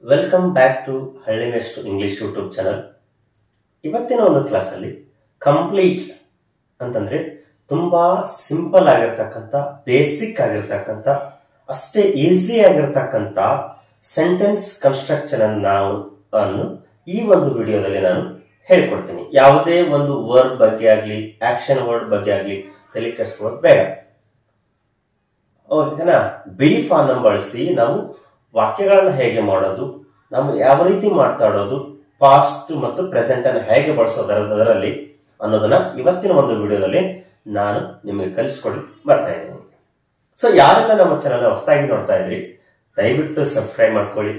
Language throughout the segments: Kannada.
ವೆಲ್ಕಮ್ ಬ್ಯಾಕ್ ಟು ಹಳ್ಳಿ ಮೇಷ್ಟ್ರು ಇಂಗ್ಲಿಷ್ ಯೂಟ್ಯೂಬ್ ಚಾನಲ್. ಇವತ್ತಿನ ಒಂದು ಕ್ಲಾಸಲ್ಲಿ ಕಂಪ್ಲೀಟ್ ಅಂತಂದ್ರೆ ತುಂಬಾ ಸಿಂಪಲ್ ಆಗಿರ್ತಕ್ಕಂಥ, ಬೇಸಿಕ್ ಆಗಿರ್ತಕ್ಕಂಥ, ಅಷ್ಟೇ ಈಸಿ ಆಗಿರ್ತಕ್ಕಂಥ ಸೆಂಟೆನ್ಸ್ ಕನ್ಸ್ಟ್ರಕ್ಷನ್ ಅನ್ನು ಈ ಒಂದು ವಿಡಿಯೋದಲ್ಲಿ ನಾನು ಹೇಳ್ಕೊಡ್ತೀನಿ. ಯಾವುದೇ ಒಂದು ವರ್ಡ್ ಬಗ್ಗೆ ಆಗ್ಲಿ, ಆಕ್ಷನ್ ವರ್ಡ್ ಬಗ್ಗೆ ಆಗ್ಲಿ ತಲೆ ಕೆಡಿಸ್ಕೊಳ್ಳೋದು ಬೇಡ. ಓಕೆನಾ? ಬಿ ಫಾರ್ಮ್ ಬಳಸಿ ನಾವು ವಾಕ್ಯಗಳನ್ನು ಹೇಗೆ ಮಾಡೋದು, ನಾವು ಯಾವ ರೀತಿ ಮಾತಾಡೋದು, ಪಾಸ್ಟ್ ಮತ್ತು ಪ್ರೆಸೆಂಟ್ ಅನ್ನು ಹೇಗೆ ಬಳಸೋದರಲ್ಲಿ ಅನ್ನೋದನ್ನ ಇವತ್ತಿನ ಒಂದು ವಿಡಿಯೋದಲ್ಲಿ ನಾನು ನಿಮಗೆ ಕಲಿಸ್ಕೊಡಿ ಬರ್ತಾ ಇದ್ದೀನಿ. ಸೊ ಯಾರೆಲ್ಲ ನಮ್ಮ ಚಾನಲ್ ಹೊಸದಾಗಿ ನೋಡ್ತಾ ಇದ್ರಿ, ದಯವಿಟ್ಟು ಸಬ್ಸ್ಕ್ರೈಬ್ ಮಾಡ್ಕೊಳ್ಳಿ.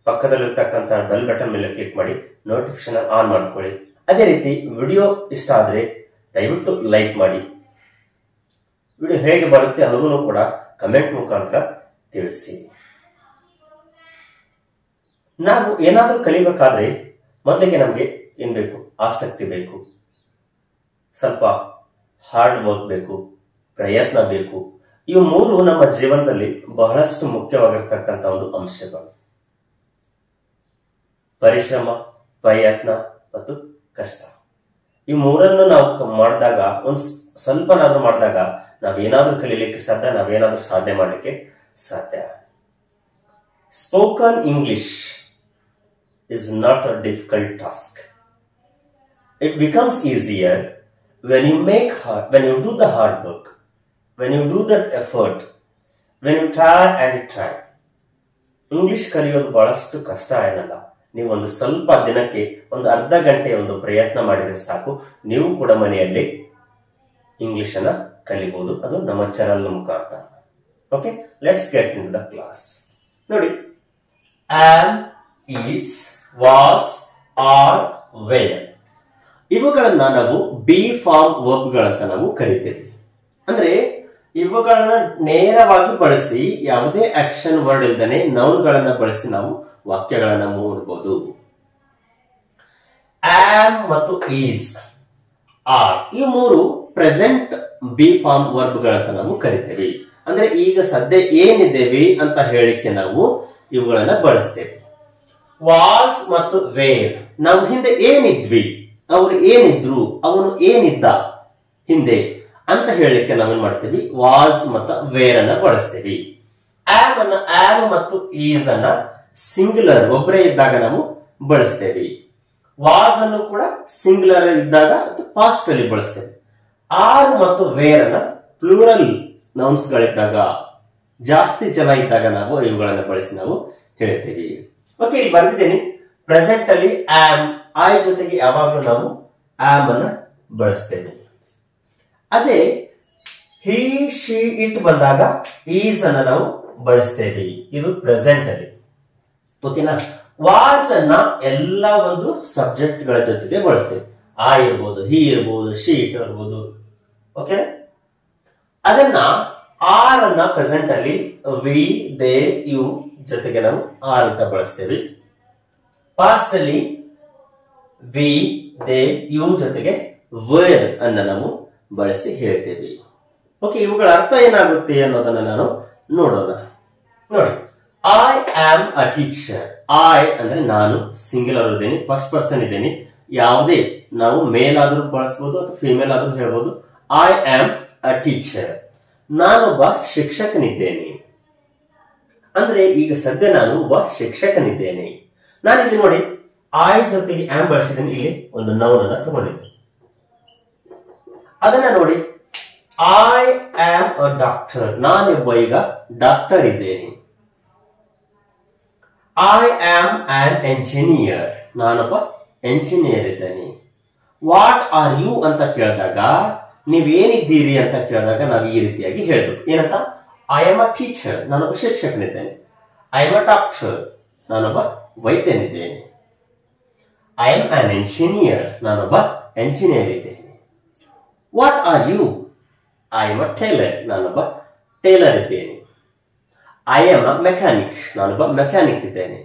ಪಕ್ಕದಲ್ಲಿರ್ತಕ್ಕಂಥ ಬೆಲ್ ಬಟನ್ ಮೇಲೆ ಕ್ಲಿಕ್ ಮಾಡಿ ನೋಟಿಫಿಕೇಶನ್ ಆನ್ ಮಾಡ್ಕೊಳ್ಳಿ. ಅದೇ ರೀತಿ ವಿಡಿಯೋ ಇಷ್ಟ ಆದ್ರೆ ದಯವಿಟ್ಟು ಲೈಕ್ ಮಾಡಿ. ವಿಡಿಯೋ ಹೇಗೆ ಬರುತ್ತೆ ಅನ್ನೋದನ್ನು ಕೂಡ ಕಮೆಂಟ್ ಮುಖಾಂತರ ತಿಳಿಸಿ. ನಾವು ಏನಾದ್ರೂ ಕಲಿಬೇಕಾದ್ರೆ ಮೊದಲಿಗೆ ನಮಗೆ ಏನ್ ಬೇಕು? ಆಸಕ್ತಿ ಬೇಕು, ಸ್ವಲ್ಪ ಹಾರ್ಡ್ ವರ್ಕ್ ಬೇಕು, ಪ್ರಯತ್ನ ಬೇಕು. ಇವು ಮೂರು ನಮ್ಮ ಜೀವನದಲ್ಲಿ ಬಹಳಷ್ಟು ಮುಖ್ಯವಾಗಿರ್ತಕ್ಕಂಥ ಒಂದು ಅಂಶಗಳು. ಪರಿಶ್ರಮ, ಪ್ರಯತ್ನ ಮತ್ತು ಕಷ್ಟ. ಈ ಮೂರನ್ನು ನಾವು ಮಾಡಿದಾಗ, ಒಂದು ಸ್ವಲ್ಪನಾದ್ರೂ ಮಾಡಿದಾಗ ನಾವೇನಾದ್ರೂ ಕಲೀಲಿಕ್ಕೆ ಸಾಧ್ಯ, ನಾವೇನಾದ್ರೂ ಸಾಧನೆ ಮಾಡಲಿಕ್ಕೆ ಸಾಧ್ಯ. Spoken English is not a difficult task. It becomes easier when you do the hard work, when you do the effort, when you try and try. English ಕಲಿಯೋದು ಬಹಳಷ್ಟು ಕಷ್ಟ ಏನಲ್ಲ. ನೀವು ಒಂದು ಸ್ವಲ್ಪ ದಿನಕ್ಕೆ ಒಂದು ಅರ್ಧ ಗಂಟೆ ಒಂದು ಪ್ರಯತ್ನ ಮಾಡಿದ್ರೆ ಸಾಕು, ನೀವು ಕೂಡ ಮನೆಯಲ್ಲಿ ಇಂಗ್ಲಿಷ್ ಅನ್ನ ಕಲಿಬಹುದು. ಅದು ನಮ್ಮ ಚಾನಲ್ ಮುಖಾಂತರ. Okay, let's get into the class. ನೋಡಿ, am, is, was, are, were ಇವುಗಳನ್ನ ನಾವು ಬಿ ಫಾರ್ಮ್ ವರ್ಬ್ ಗಳಂತ ನಾವು ಕರಿತೇವೆ. ಅಂದ್ರೆ ಇವುಗಳನ್ನ ನೇರವಾಗಿ ಬಳಸಿ, ಯಾವುದೇ ಆಕ್ಷನ್ ವರ್ಡ್ ಇಲ್ದೇನೆ ನೌನ್ ಗಳನ್ನ ಬಳಸಿ ನಾವು ವಾಕ್ಯಗಳನ್ನ ಮೂಡಬಹುದು. ಆಮ್ ಮತ್ತು ಈಸ್, ಆರ್ ಈ ಮೂರು ಪ್ರೆಸೆಂಟ್ ಬಿ ಫಾರ್ಮ್ ವರ್ಬ್ ಗಳಂತ ನಾವು ಕರಿತೇವೆ. ಅಂದ್ರೆ ಈಗ ಸದ್ಯ ಏನಿದ್ದೇವೆ ಅಂತ ಹೇಳಿಕ್ಕೆ ನಾವು ಇವುಗಳನ್ನ ಬಳಸ್ತೇವೆ. ವಾಸ್ ಮತ್ತು ವೇರ್, ನಾವು ಹಿಂದೆ ಏನಿದ್ವಿ, ಅವರು ಏನಿದ್ರು, ಅವನು ಏನಿದ್ದ ಹಿಂದೆ ಅಂತ ಹೇಳಲಿಕ್ಕೆ ನಾವೇನ್ ಮಾಡ್ತೀವಿ? ವಾಸ್ ಮತ್ತು ವೇರ್ ಅನ್ನ ಬಳಸ್ತೇವೆ. ಆಮ್ ಮತ್ತು ಈಸ್ ಅನ್ನ ಸಿಂಗ್ಯುಲರ್ ಒಬ್ಬರೇ ಇದ್ದಾಗ ನಾವು ಬಳಸ್ತೇವೆ. ವಾಸ್ ಅನ್ನು ಕೂಡ ಸಿಂಗ್ಯುಲರ್ ಇದ್ದಾಗ ಪಾಸ್ಟ್ ಅಲ್ಲಿ ಬಳಸ್ತೇವೆ. ಆರ್ ಮತ್ತು ವೇರ್ ಅನ್ನ ಪ್ಲೂರಲ್ ನೌನ್ಸ್ ಗಳಿದ್ದಾಗ, ಜಾಸ್ತಿ ಜನ ಇದ್ದಾಗ ನಾವು ಇವುಗಳನ್ನ ಬಳಸಿ ನಾವು ಹೇಳ್ತೀವಿ. ಓಕೆ, ಇಲ್ಲಿ ಬರ್ತಿದ್ದೇನೆ. ಪ್ರೆಸೆಂಟ್ ಅಲ್ಲಿ ಆಮ್, ಐ ಜೊತೆಗೆ ಯಾವಾಗಲೂ ನಾವು ಆಮ್ ಅನ್ನ ಬಳಸ್ತೇವೆ. ಅದೇ ಹಿ, ಶಿ, ಇಟ್ ಬಂದಾಗ ಈಸ್ ಅನ್ನ ನಾವು ಬಳಸ್ತೇವೆ. ಇದು ಪ್ರೆಸೆಂಟ್ ಅಲ್ಲಿ. ಓಕೆನಾ? ವಾಸ್ ಅನ್ನ ಎಲ್ಲ ಒಂದು ಸಬ್ಜೆಕ್ಟ್ ಗಳ ಜೊತೆಗೆ ಬಳಸ್ತೇವೆ. ಆ ಇರ್ಬೋದು, ಹಿ ಇರ್ಬೋದು, ಶಿ ಇಟ್ ಇರ್ಬೋದು. ಓಕೆ, ಅದನ್ನ ಆರ್ ಅನ್ನ ಪ್ರೆಸೆಂಟ್ ಅಲ್ಲಿ ವಿ, ದೇ, ಯು ಜೊತೆಗೆ ನಾವು ಆರ್ ಅಂತ ಬಳಸ್ತೇವೆ. ಪಾಸ್ಟ್ ಅಲ್ಲಿ ವಿ, ದೇ, ಯು ಜೊತೆಗೆ ವೇರ್ ಅನ್ನ ನಾವು ಬಳಸಿ ಹೇಳ್ತೇವೆ. ಓಕೆ, ಇವುಗಳ ಅರ್ಥ ಏನಾಗುತ್ತೆ ಅನ್ನೋದನ್ನ ನಾನು ನೋಡೋಣ. ನೋಡಿ, I am a teacher. I ಅಂದ್ರೆ ನಾನು, ಸಿಂಗ್ಯುಲರ್ ಇದ್ದೇನೆ, ಫಸ್ಟ್ ಪರ್ಸನ್ ಇದ್ದೇನೆ. ಯಾವುದೇ ನಾವು ಮೇಲ್ ಆದ್ರೂ ಬಳಸಬಹುದು ಅಥವಾ ಫಿಮೇಲ್ ಆದ್ರೂ ಹೇಳ್ಬೋದು. ಐ ಆಮ್ ಅ ಟೀಚರ್, ನಾನೊಬ್ಬ ಶಿಕ್ಷಕನಿದ್ದೇನೆ. ಅಂದ್ರೆ ಈಗ ಸದ್ಯ ನಾನು ಒಬ್ಬ ಶಿಕ್ಷಕನಿದ್ದೇನೆ. ನಾನಿಲ್ಲಿ ನೋಡಿ, ಐ ಜೊತೆಗೆ ಆಮ್ ಬಳಸಿದ್ದೇನೆ. ಇಲ್ಲಿ ಒಂದು ನೌನ್ ಅನ್ನ ತಗೊಂಡಿದ್ದೆ. ಅದನ್ನ ನೋಡಿ, ಐ ಆಮ್ ಅ ಡಾಕ್ಟರ್, ನಾನೊಬ್ಬ ಈಗ ಡಾಕ್ಟರ್ ಇದ್ದೇನೆ. ಐ ಆಮ್ ಆನ್ ಎಂಜಿನಿಯರ್, ನಾನೊಬ್ಬ ಎಂಜಿನಿಯರ್ ಇದ್ದೇನೆ. ವಾಟ್ ಆರ್ ಯು ಅಂತ ಕೇಳಿದಾಗ, ನೀವೇನಿದ್ದೀರಿ ಅಂತ ಕೇಳಿದಾಗ ನಾವು ಈ ರೀತಿಯಾಗಿ ಹೇಳ್ಬೇಕು. ಏನಂತ? ಐ ಆಮ್ ಅ ಟೀಚರ್, ನಾನೊಬ್ಬ ಶಿಕ್ಷಕನಿದ್ದೇನೆ. ಐ ಆಮ್ ಅ ಡಾಕ್ಟರ್, ನಾನೊಬ್ಬ ವೈದ್ಯನಿದ್ದೇನೆ. ಐ ಆಮ್ ಆನ್ ಎಂಜಿನಿಯರ್, ನಾನೊಬ್ಬ ಎಂಜಿನಿಯರ್ ಇದ್ದೇನೆ. What are you? I am a tailor, ನಾನೊಬ್ಬ ಟೇಲರ್ ಇದ್ದೇನೆ. ಐ ಆಮ್ ಅ ಮೆಕ್ಯಾನಿಕ್, ನಾನೊಬ್ಬ ಮೆಕ್ಯಾನಿಕ್ ಇದ್ದೇನೆ.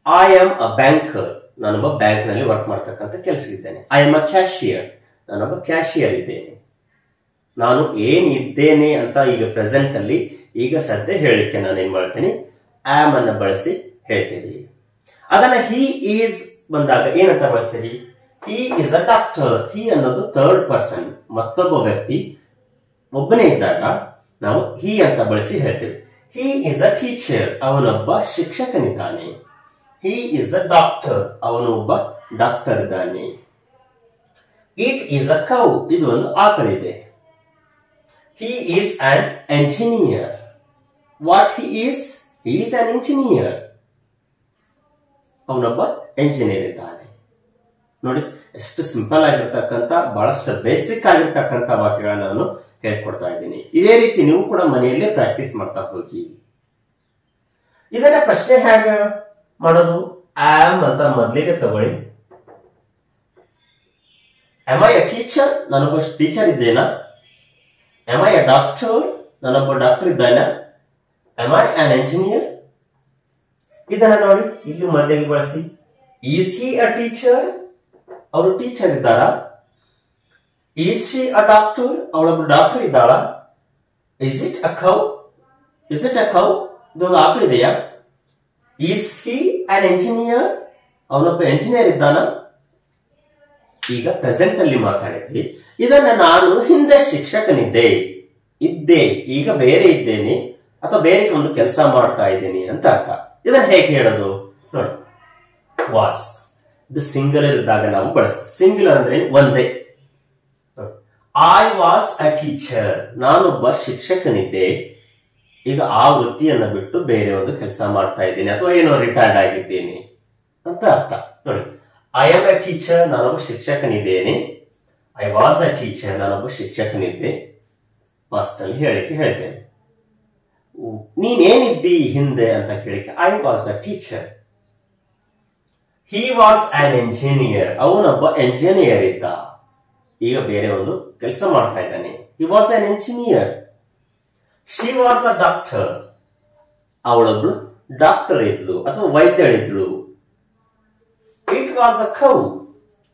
ಐ ಆಮ್ ಅ ಬ್ಯಾಂಕರ್, ನಾನೊಬ್ಬ ಬ್ಯಾಂಕ್ ನಲ್ಲಿ ವರ್ಕ್ ಮಾಡ್ತಕ್ಕಂಥ ಕೆಲಸ ಇದ್ದೇನೆ. ಐ ಆಮ್ ಅ ಕ್ಯಾಶಿಯರ್, ನಾನೊಬ್ಬ ಕ್ಯಾಶಿಯರ್ ಇದ್ದೇನೆ. ನಾನು ಏನಿದ್ದೇನೆ ಅಂತ ಈಗ ಪ್ರೆಸೆಂಟ್ ಅಲ್ಲಿ ಈಗ ಸದ್ಯ ಹೇಳಿಕ್ಕೆ ನಾನು ಏನ್ ಮಾಡ್ತೇನೆ? ಆಮ್ ಅನ್ನ ಬಳಸಿ ಹೇಳ್ತೀವಿ. ಅದನ್ನ ಹಿ ಈಸ್ ಬಂದಾಗ ಏನಂತ ಬಳಸ್ತೀವಿ? He is a doctor. ಹಿ ಅನ್ನೋದು ಥರ್ಡ್ ಪರ್ಸನ್, ಮತ್ತೊಬ್ಬ ವ್ಯಕ್ತಿ ಒಬ್ಬನೇ ಇದ್ದಾಗ ನಾವು ಹಿ ಅಂತ ಬಳಸಿ ಹೇಳ್ತೇವೆ. He is a teacher. ಅವನೊಬ್ಬ ಶಿಕ್ಷಕನಿದ್ದಾನೆ. He is a doctor. ಅವನು ಒಬ್ಬ ಡಾಕ್ಟರ್ ಇದ್ದಾನೆ. It is a cow. ಇದು ಒಂದು ಆಕಳಿದೆ. He is an engineer. What he is? He is an engineer. ಅವನೊಬ್ಬ ಎಂಜಿನಿಯರ್ ಇದ್ದಾನೆ. ನೋಡಿ ಎಷ್ಟು ಸಿಂಪಲ್ ಆಗಿರ್ತಕ್ಕಂಥ, ಬಹಳಷ್ಟು ಬೇಸಿಕ್ ಆಗಿರ್ತಕ್ಕಂಥ ವಾಕ್ಯಗಳನ್ನ ನಾನು ಹೇಳ್ಕೊಡ್ತಾ ಇದ್ದೀನಿ. ಇದೇ ರೀತಿ ನೀವು ಕೂಡ ಮನೆಯಲ್ಲೇ ಪ್ರಾಕ್ಟೀಸ್ ಮಾಡ್ತಾ ಹೋಗಿ. ಇದನ್ನ ಪ್ರಶ್ನೆ ಹೇಗೆ ಮಾಡೋದು? ಆಮ್ ಅಂತ ಮೊದಲಿಗೆ ತಗೊಳ್ಳಿ. Am I a teacher? ನಾನೊಬ್ಬ ಟೀಚರ್ ಇದ್ದೇನಾ? Am I a doctor? ನಾನೊಬ್ಬ ಡಾಕ್ಟರ್ ಇದ್ದಾನ? Am I an engineer? ಇದನ್ನ ನೋಡಿ ಇಲ್ಲಿ ಮೊದಲಿಗೆ ಬಳಸಿ. Is he a teacher? ಅವರು ಟೀಚರ್ ಇದ್ದಾರಾ? Is she a doctor? ಅವಳೊಬ್ಬ ಡಾಕ್ಟರ್ ಇದ್ದಾಳ? Is it a cow? Is it a cow? ಇದೊಂದು ಆಕಳು ಇದೆಯಾ? Is he an engineer? ಅವನೊಬ್ಬ ಎಂಜಿನಿಯರ್ ಇದ್ದಾನ? ಈಗ ಪ್ರೆಸೆಂಟ್ ಅಲ್ಲಿ ಮಾತಾಡಿದ್ವಿ. ಇದನ್ನ ನಾನು ಹಿಂದೆ ಶಿಕ್ಷಕನಿದ್ದೆ, ಇದ್ದೆ, ಈಗ ಬೇರೆ ಇದ್ದೇನೆ ಅಥವಾ ಬೇರೆ ಒಂದು ಕೆಲಸ ಮಾಡ್ತಾ ಇದ್ದೇನೆ ಅಂತ ಅರ್ಥ. ಇದನ್ನ ಹೇಗೆ ಹೇಳೋದು ನೋಡಿ. ವಾಸ್ ಇದು ಸಿಂಗುಲರ್ ಇದ್ದಾಗ ನಾವು ಬಳಸ್ತೀವಿ. ಸಿಂಗುಲರ್ ಅಂದ್ರೆ ಒಂದೇ. I was a teacher. ನಾನೊಬ್ಬ ಶಿಕ್ಷಕನಿದ್ದೆ, ಈಗ ಆ ವೃತ್ತಿಯನ್ನ ಬಿಟ್ಟು ಬೇರೆ ಒಂದು ಕೆಲಸ ಮಾಡ್ತಾ ಇದ್ದೇನೆ ಅಥವಾ ಏನೋ ರಿಟೈರ್ಡ್ ಆಗಿದ್ದೇನೆ ಅಂತ ಅರ್ಥ. ನೋಡಿ, ಐ ಆಮ್ ಎ ಟೀಚರ್. ನಾನೊಬ್ಬ ಶಿಕ್ಷಕನಿದ್ದೇನೆ. I was a teacher. ನಾನೊಬ್ಬ ಶಿಕ್ಷಕನಿದ್ದೆ. ಪಾಸ್ಟ್ ಅಲ್ಲಿ ಹೇಳ್ತೇನೆ. ನೀನೇನಿದ್ದಿ ಹಿಂದೆ ಅಂತ ಕೇಳಿಕೆ I was a teacher. He was an engineer. ಅವನೊಬ್ಬ ಎಂಜಿನಿಯರ್ ಇದ್ದ, ಈಗ ಬೇರೆ ಒಂದು ಕೆಲಸ ಮಾಡ್ತಾ ಇದ್ದಾನೆ. He was an engineer. She was a doctor. ಅವಳೊಬ್ಳು ಡಾಕ್ಟರ್ ಇದ್ಲು ಅಥವಾ ವೈದ್ಯಳಿದ್ಲು. It was a cow.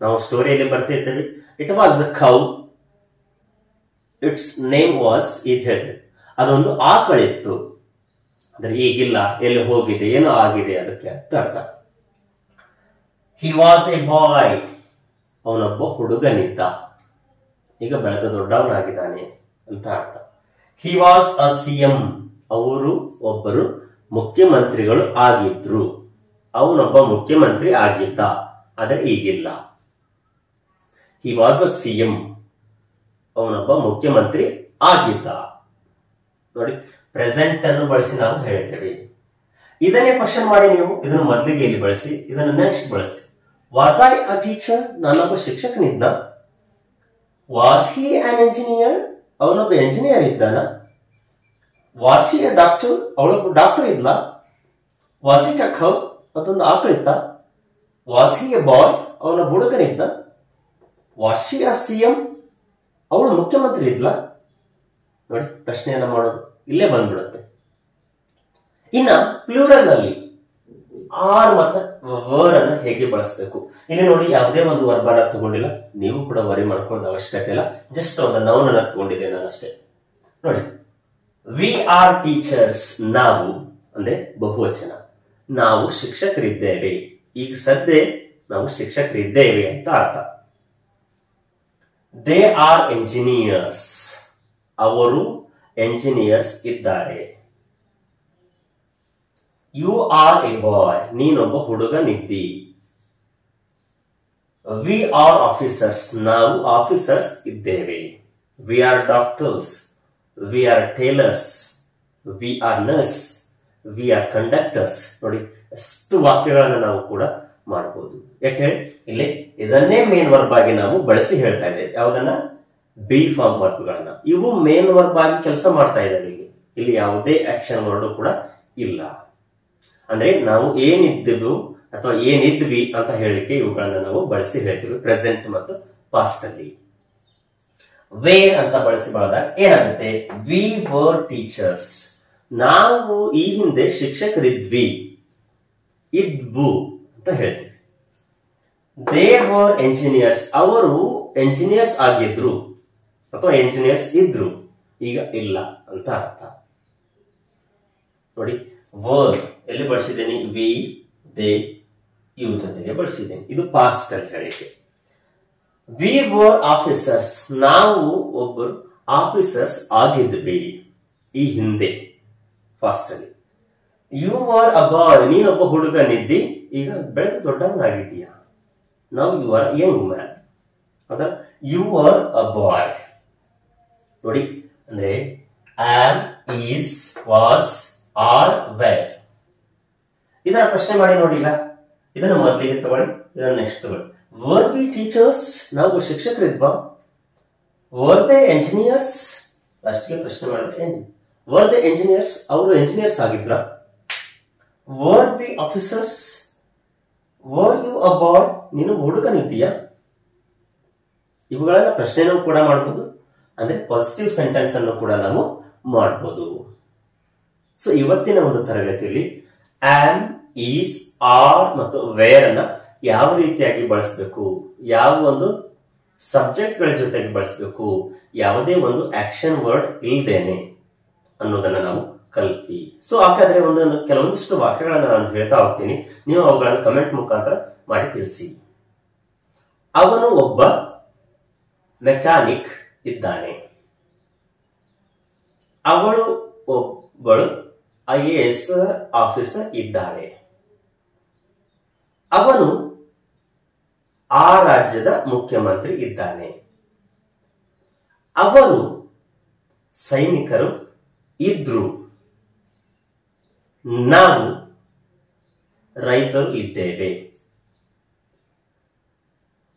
ನಾವು ಸ್ಟೋರಿಯಲ್ಲಿ ಬರ್ತಿರ್ತೇವೆ. It was a cow. Its name was. ಇದು ಹೇಳ್ತೇವೆ ಅದೊಂದು ಆಕಳಿತ್ತು. ಅಂದ್ರೆ ಈಗಿಲ್ಲ, ಎಲ್ಲಿ ಹೋಗಿದೆ, ಏನೋ ಆಗಿದೆ, ಅದಕ್ಕೆ ಅರ್ಥ. He was a boy. ಅವನೊಬ್ಬ ಹುಡುಗನಿದ್ದ, ಈಗ ಬೆಳೆದ ದೊಡ್ಡವನಾಗಿದ್ದಾನೆ ಅಂತ ಅರ್ಥ. He was a CM. ಅವರು ಒಬ್ಬರು ಮುಖ್ಯಮಂತ್ರಿಗಳು ಆಗಿದ್ರು. ಅವನೊಬ್ಬ ಮುಖ್ಯಮಂತ್ರಿ ಆಗಿದ್ದ, ಆದರೆ ಈಗಿಲ್ಲ. He was a CM. ಅವನೊಬ್ಬ ಮುಖ್ಯಮಂತ್ರಿ ಆಗಿದ್ದ. ನೋಡಿ, ಪ್ರೆಸೆಂಟ್ ಅನ್ನು ಬಳಸಿ ನಾವು ಹೇಳ್ತೇವೆ. ಇದನ್ನೇ ಕ್ವಶನ್ ಮಾಡಿ ನೀವು ಇದನ್ನು ಮೊದಲಿಗೆ ಇಲ್ಲಿ ಬಳಸಿ, ಇದನ್ನು ನೆಕ್ಸ್ಟ್ ಬಳಸಿ. Was I a teacher? ನಾನೊಬ್ಬ ಶಿಕ್ಷಕನಿದ್ದ. Was he an engineer? ಅವನೊಬ್ಬ ಎಂಜಿನಿಯರ್ ಇದ್ದಾನ? Was he a doctor? ಅವಳೊಬ್ಬ ಡಾಕ್ಟರ್ ಇದ್ಲ? Was it a cow? ಅದೊಂದು ಆಕಳಿತ್ತ? Was he a boy? ಅವನ ಹುಡುಗನಿದ್ದ? Was she a CM? ಅವಳು ಮುಖ್ಯಮಂತ್ರಿ ಇದ್ಲ? ನೋಡಿ, ಪ್ರಶ್ನೆಯನ್ನ ಮಾಡೋದು ಇಲ್ಲೇ ಬಂದ್ಬಿಡುತ್ತೆ. ಇನ್ನ ಪ್ಲೂರಲ್ ನಲ್ಲಿ ಆರ್ ಮತ್ತೆ ವರ್ ಅನ್ನ ಹೇಗೆ ಬಳಸಬೇಕು? ಇಲ್ಲಿ ನೋಡಿ, ಯಾವುದೇ ಒಂದು ವರ್ಬ್ ಅನ್ನ ತಗೊಂಡಿಲ್ಲ. ನೀವು ಕೂಡ ವರಿ ಮಾಡ್ಕೊಳ್ಳೋದು ಅವಶ್ಯಕತೆ ಇಲ್ಲ. ಜಸ್ಟ್ ಒಂದು ನೌನ್ ಅನ್ನ ತಗೊಂಡಿದ್ದೆ ನಾನು ಅಷ್ಟೇ. ನೋಡಿ, ವಿ ಆರ್ ಟೀಚರ್ಸ್. ನಾವು ಅಂದ್ರೆ ಬಹುವಚನ. ನಾವು ಶಿಕ್ಷಕರಿದ್ದೇವೆ. ಈಗ ಸದ್ಯ ನಾವು ಶಿಕ್ಷಕರಿದ್ದೇವೆ ಅಂತ ಅರ್ಥ. They are engineers. ಅವರು ಎಂಜಿನಿಯರ್ಸ್ ಇದ್ದಾರೆ. You are a boy. ನೀನೊಬ್ಬ ಹುಡುಗನಿದ್ದಿ. We are officers. ನಾವು ಆಫೀಸರ್ಸ್ ಇದ್ದೇವೆ. We are doctors. We are tailors. We are nurse. We are conductors. ನೋಡಿ, ಎಷ್ಟು ವಾಕ್ಯಗಳನ್ನ ನಾವು ಕೂಡ ಮಾಡಬಹುದು. ಯಾಕೆ ಹೇಳಿ, ಇಲ್ಲಿ ಇದನ್ನೇ ಮೇನ್ ವರ್ಬ್ ಆಗಿ ನಾವು ಬಳಸಿ ಹೇಳ್ತಾ ಇದ್ದೇವೆ. ಯಾವುದನ್ನ? ಬಿ ಫಾರ್ಮ್ ವರ್ಬ್ಗಳನ್ನ. ಇವು ಮೇನ್ ವರ್ಬ್ ಆಗಿ ಕೆಲಸ ಮಾಡ್ತಾ ಇದ್ದಾವೆ. ಇಲ್ಲಿ ಯಾವುದೇ ಆಕ್ಷನ್ ವರ್ಡ್ ಕೂಡ ಇಲ್ಲ. ಅಂದ್ರೆ ನಾವು ಏನಿದ್ದೆವು ಅಥವಾ ಏನಿದ್ವಿ ಅಂತ ಹೇಳಿಕೆ ಇವುಗಳನ್ನ ನಾವು ಬಳಸಿ ಹೇಳ್ತೀವಿ ಪ್ರೆಸೆಂಟ್ ಮತ್ತು ಪಾಸ್ಟ್ ಅಲ್ಲಿ. ವೇರ್ ಅಂತ ಬಳಸಿ ಬಳದಾಗ ಏನಾಗುತ್ತೆ? We were teachers. ನಾವು ಈ ಹಿಂದೆ ಶಿಕ್ಷಕರಿದ್ವಿ, ಇದ್ವು ಅಂತ ಹೇಳ್ತೀವಿ. They were engineers. ಅವರು ಎಂಜಿನಿಯರ್ಸ್ ಆಗಿದ್ರು ಅಥವಾ ಎಂಜಿನಿಯರ್ಸ್ ಇದ್ರು, ಈಗ ಇಲ್ಲ ಅಂತ ಅರ್ಥ. ನೋಡಿ, ವರ್ ಎಲ್ಲಿ ಬಳಸಿದ್ದೇನೆ, ವಿ, ದೇ, ಯು ಜೊತೆಗೆ ಬಳಸಿದ್ದೇನೆ. ಇದು ಪಾಸ್ಟ್ ಅಲ್ಲಿ ಹೇಳಿಕೆ. ವಿ ವರ್ ಆಫೀಸರ್ಸ್, ನಾವು ಒಬ್ಬರು ಆಫೀಸರ್ಸ್ ಆಗಿದ್ವಿ ಈ ಹಿಂದೆ, ಫಾಸ್ಟ್ ಅಲ್ಲಿ. ಯು ಆರ್ ಅ ಬಾಯ್, ನೀನೊಬ್ಬ ಹುಡುಗನಿದ್ದಿ, ಈಗ ಬೆಳೆದು ದೊಡ್ಡವನಾಗಿದ್ದೀಯಾ. ನಾವು ಯು ಆರ್ ಯಂಗ್ ಮ್ಯಾನ್. ಹೌದಾ, ಯು ಆರ್ ಅ ಬಾಯ್. ನೋಡಿ ಅಂದ್ರೆ am, is, was, are, were. ಇದನ್ನ ಪ್ರಶ್ನೆ ಮಾಡಿ ನೋಡಿಲ್ಲ. ಇದನ್ನು ಮೊದಲಿಗೆ ತಗೊಳ್ಳಿ, ಇದನ್ನ ನೆಕ್ಸ್ಟ್ ತಗೊಳ್ಳಿ. ವರ್ ವಿ ಟೀಚರ್ಸ್, ನಾವು ಶಿಕ್ಷಕರಿದ್ವಾ. ವರ್ ದೇ ಎಂಜಿನಿಯರ್ಸ್, ಲಾಸ್ಟ್ಗೆ ಪ್ರಶ್ನೆ ಮಾಡಿದ್ರೆ ವರ್ ದೇ ಎಂಜಿನಿಯರ್ಸ್, ಅವರು ಎಂಜಿನಿಯರ್ಸ್ ಆಗಿದ್ರ. Were we officers, were you a boy, ನೀನು ಹುಡುಗನಿದ್ದೀಯಾ. ಇವುಗಳನ್ನ ಪ್ರಶ್ನೆನೂ ಕೂಡ ಮಾಡಬಹುದು, ಅಂದ್ರೆ ಪಾಸಿಟಿವ್ ಸೆಂಟೆನ್ಸ್ ಅನ್ನು ಕೂಡ ನಾವು ಮಾಡಬಹುದು. ಸೊ ಇವತ್ತಿನ ಒಂದು ತರಗತಿಯಲ್ಲಿ ಆಮ್, ಈಸ್, ಆರ್ ಮತ್ತು ವೇರ್ ಅನ್ನ ಯಾವ ರೀತಿಯಾಗಿ ಬಳಸಬೇಕು, ಯಾವ ಒಂದು ಸಬ್ಜೆಕ್ಟ್ ಗಳ ಜೊತೆಗೆ ಬಳಸಬೇಕು, ಯಾವುದೇ ಒಂದು ಆಕ್ಷನ್ ವರ್ಡ್ ಇಲ್ದೇನೆ ಅನ್ನೋದನ್ನ ನಾವು ಕಲ್ತ್ವಿ. ಸೊ ಹಾಗಾದ್ರೆ ಕೆಲವೊಂದಿಷ್ಟು ವಾಕ್ಯಗಳನ್ನ ನಾನು ಹೇಳ್ತಾ ಹೋಗ್ತೀನಿ, ನೀವು ಅವುಗಳನ್ನು ಕಮೆಂಟ್ ಮುಖಾಂತರ ಮಾಡಿ ತಿಳಿಸಿ. ಅವನು ಒಬ್ಬ ಮೆಕ್ಯಾನಿಕ್ ಇದ್ದಾನೆ. ಅವಳು ಒಬ್ಬಳು IAS ಆಫೀಸರ್ ಇದ್ದಾಳೆ. ಅವನು ಆ ರಾಜ್ಯದ ಮುಖ್ಯಮಂತ್ರಿ ಇದ್ದಾನೆ. ಅವರು ಸೈನಿಕರು ಇದ್ರು. ನಾವು ರೈತರು ಇದ್ದೇವೆ.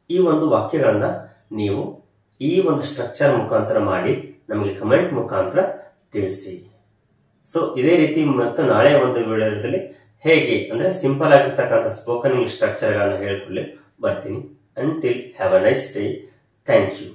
ಈ ಒಂದು ವಾಕ್ಯಗಳನ್ನ ನೀವು ಈ ಒಂದು ಸ್ಟ್ರಕ್ಚರ್ ಮುಖಾಂತರ ಮಾಡಿ ನಮಗೆ ಕಮೆಂಟ್ ಮುಖಾಂತರ ತಿಳಿಸಿ. ಸೊ ಇದೇ ರೀತಿ ಮತ್ತು ನಾಳೆ ಒಂದು ವಿಡಿಯೋದಲ್ಲಿ ಹೇಗೆ ಅಂದ್ರೆ ಸಿಂಪಲ್ ಆಗಿರ್ತಕ್ಕಂಥ ಸ್ಪೋಕನ್ ಇಂಗ್ಲಿಷ್ ಸ್ಟ್ರಕ್ಚರ್ ಗಳನ್ನ ಹೇಳ್ಕೊಳ್ಳಿ ಬರ್ತೀನಿ. Until have a nice day. Thank you.